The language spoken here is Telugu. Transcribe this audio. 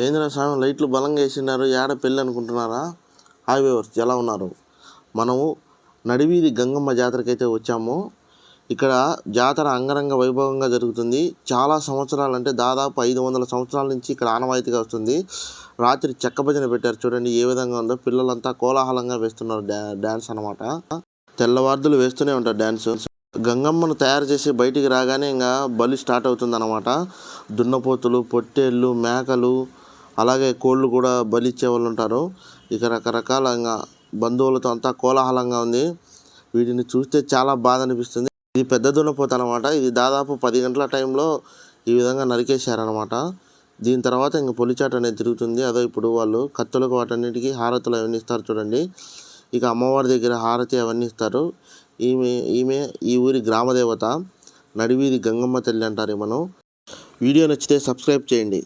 ఏంద్రా స్వామి లైట్లు బలంగా వేసినారు, ఏడ పెళ్ళి అనుకుంటున్నారా? హాయ్ వ్యూవర్స్, ఎలా ఉన్నారు? మనము నడివీధి గంగమ్మ జాతరకి అయితే వచ్చాము. ఇక్కడ జాతర అంగరంగ వైభవంగా జరుగుతుంది. చాలా సంవత్సరాలు, అంటే దాదాపు 500 సంవత్సరాల నుంచి ఇక్కడ ఆనవాయితీగా వస్తుంది. రాత్రి చెక్క భజన పెట్టారు, చూడండి ఏ విధంగా ఉందో. పిల్లలంతా కోలాహలంగా వేస్తున్నారు డ్యాన్స్ అనమాట. తెల్లవార్దులు వేస్తూనే ఉంటారు డ్యాన్స్. గంగమ్మను తయారు చేసి బయటికి రాగానే ఇంకా బలి స్టార్ట్ అవుతుంది అనమాట. దున్నపోతులు, పొట్టేళ్ళు, మేకలు, అలాగే కోళ్ళు కూడా బలిచ్చే వాళ్ళు ఉంటారు. ఇక రకరకాల ఇంకా బంధువులతో అంతా కోలాహలంగా ఉంది. వీటిని చూస్తే చాలా బాధ అనిపిస్తుంది. ఇది పెద్ద దున్నపోతు అనమాట. ఇది దాదాపు 10 గంటల టైంలో ఈ విధంగా నరికేశారనమాట. దీని తర్వాత ఇంక పొలిచాట అనేది తిరుగుతుంది. అదో ఇప్పుడు వాళ్ళు కత్తులకు వాటన్నిటికీ హారతులు అవన్నీ ఇస్తారు చూడండి. ఇక అమ్మవారి దగ్గర హారతి అవన్నీ ఇస్తారు. ఈమె ఈ ఊరి గ్రామదేవత, నడివీధి గంగమ్మ తల్లి అంటారు. మనం వీడియో నచ్చితే సబ్స్క్రైబ్ చేయండి.